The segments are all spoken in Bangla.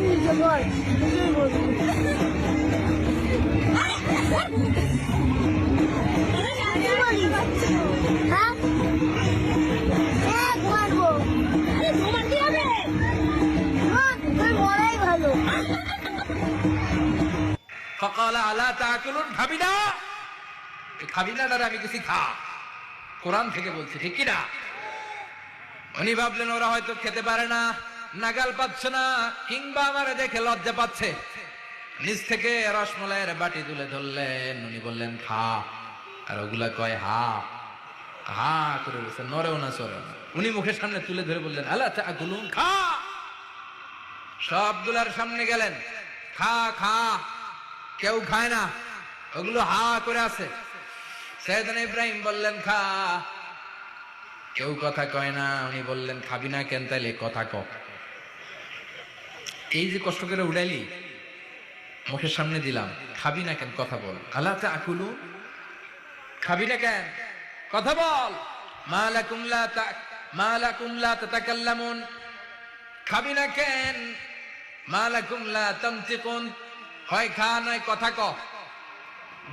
নিজে বল, নিজেই বলবি। কি বলিস? হ্যাঁ? এক মারবো। আরে তোমার কি হবে? তোর মরাই ভালো। ফাকালা আলা তাকুলুন, খাবি না? খাবি না দাদা, আমি কিছু খা। কোরআন থেকে বলছি, ঠিক কি না? উনি ভাবলেন ওরা হয়তো খেতে পারে না, নাগাল পাচ্ছে না, কিংবা আমারে দেখে লজ্জা পাচ্ছে। নিচ থেকে রসমলাইয়ের বাটি তুলে ধরলেন, উনি বললেন খা। আর ওগুলা কয় হা হা করে বলছে, নরেও না চরেও না। উনি মুখের সামনে তুলে ধরে বললেন আলা তাকুলুন, খা। সবগুলার সামনে গেলেন, খা খা। কেউ খায় না, ওগুলো হা করে আছে। সাইয়েদনা ইব্রাহিম বললেন খা। কেউ কথা কয় না। উনি বললেন খাবি না কেন? তাইলে কথা ক। এই যে কষ্ট করে উড়াইলি, মুখের সামনে দিলাম, খাবি না কেন? কথা বল। আলা তাকুলু, খাবি না কেন? কথা বল। মা লাকুম লা তাতাকাল্লামুন, খাবি না কেন? মা লাকুম লা তানতিকুন, হয় খা নয় কথা ক।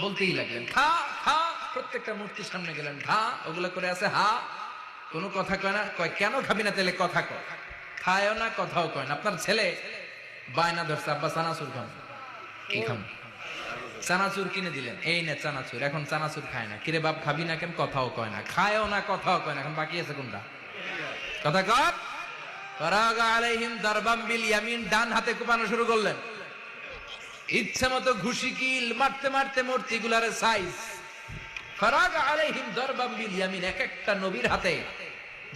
বলতেই লাগলেন খা খা। প্রত্যেকটা মূর্তির সামনে গেলেন, খা। ওগুলো করে আছে হা, কোনো কথা কয় না। কয় কেন খাবি না? তাহলে কথা ক। খায়ও না, কথাও কয় না। আপনার ছেলে বায়না ধরছে, আব্বা চানাচুর খান। কি খান? চানাচুর কিনে দিলেন, এই না চানাচুর। এখন চানাচুর খায় না। কিরে বাপ খাবি না কেন? কথাও কয় না। খায়ও না, কথাও কয় না। এখন বাকি আছে কোনটা? কথা কর। ফারাগা আলাইহিম দারবাম বিল ইয়ামিন, ডান হাতে কোপানো শুরু করলেন। ইচ্ছা মতো ঘুষি কিল মারতে মারতে মূর্তিগুলার সাইজ। ফারাগা আলাইহিম দারবাম বিল ইয়ামিন, এক একটা নবীর হাতে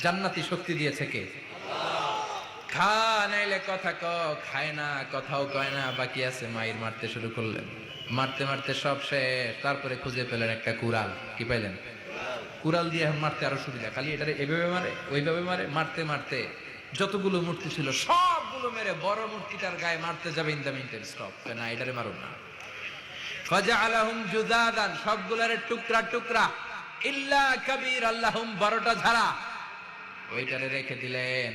জান্নাতি শক্তি দিয়েছে কে? খা নাইলে কথা ক। খায় না, কথাও কয় না, বাকি আছে। মাইর মারতে শুরু করলেন। মারতে মারতে সব শেষ। তারপরে খুঁজে পেলেন একটা কুড়াল। কি পাইলেন? কুড়াল দিয়ে এখন মারতে আরো সুবিধা। খালি এটারে এভাবে মারে, ওইভাবে মারে। মারতে মারতে যতগুলো মূর্তি ছিল সবগুলো মেরে বড় মূর্তিটার গায়ে মারতে যাবে। ইন দ্য মিনটাইম স্টপ, না এটারে মারুন না। ফাজআলাহুম জুদাদান, সবগুলারে টুকরা টুকরা। ইল্লা কাবীর আল্লাহুম, বড়টা ছাড়া। ওইটারে রেখে দিলেন।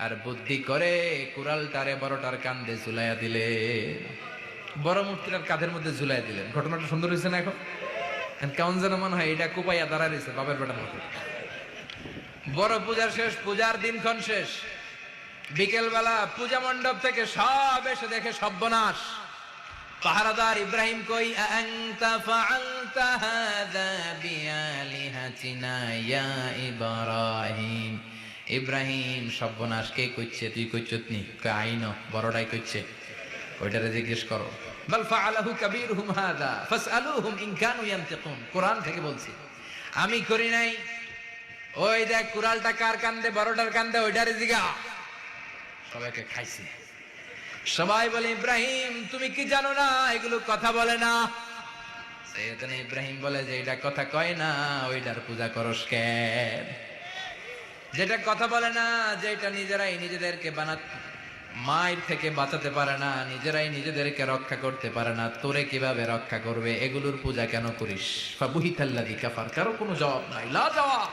আর বুদ্ধি করে কুড়ালটারে বড়টার কাঁধে ঝুলাইয়া দিলেন। বড় মূর্তিটার কাঁধের মধ্যে ঝুলাইয়া দিলেন। ঘটনাটা সুন্দর হয়েছে না? এখন কেমন যেন মনে হয় এটা কোপাইয়া দাঁড়া রয়েছে বাপের বেটার মতো। বড় পূজার শেষ, পূজার দিনক্ষণ শেষ। বিকেল বেলা পূজা মণ্ডপ থেকে সব এসে দেখে সর্বনাশ। পাহারাদার ইব্রাহিম কই? আনতা ফাআলতা হাযা বিআলিহাতিনা ইয়া ইব্রাহিম। ইব্রাহিম, সর্বনাশ কে কইছে? তুই কইছত নি? আইনো বড়টাই কইছে। ওইটারে জিজ্ঞেস করো। বাল ফাআলাহু কাবীরুহুম হাযা ফাসআলুহুম ইন কানু ইয়ানতিকুন। কোরআন থেকে বলছি, আমি করি নাই। ওই দেখ কুড়ালটা কার কান্দে? বড়টার কান্দে, ওইটারে জিগা। সবাইকে খাইছে। সবাই বলে ইব্রাহিম তুমি কি জানো না এগুলো কথা বলে না? সাইয়েদনা ইব্রাহিম বলে যে এটা কথা কয় না, ওইটার পূজা করস কেন? যেটা কথা বলে না, যেটা নিজেরাই নিজেদেরকে মায়ের থেকে বাঁচাতে পারে না, নিজেরাই নিজেদেরকে রক্ষা করতে পারে না, তোরে কিভাবে রক্ষা করবে? এগুলোর পূজা কেন করিস? ফাবুহিতাল্লাযী কাফার। কারো কোনো জবাব নাই, লা জবাব।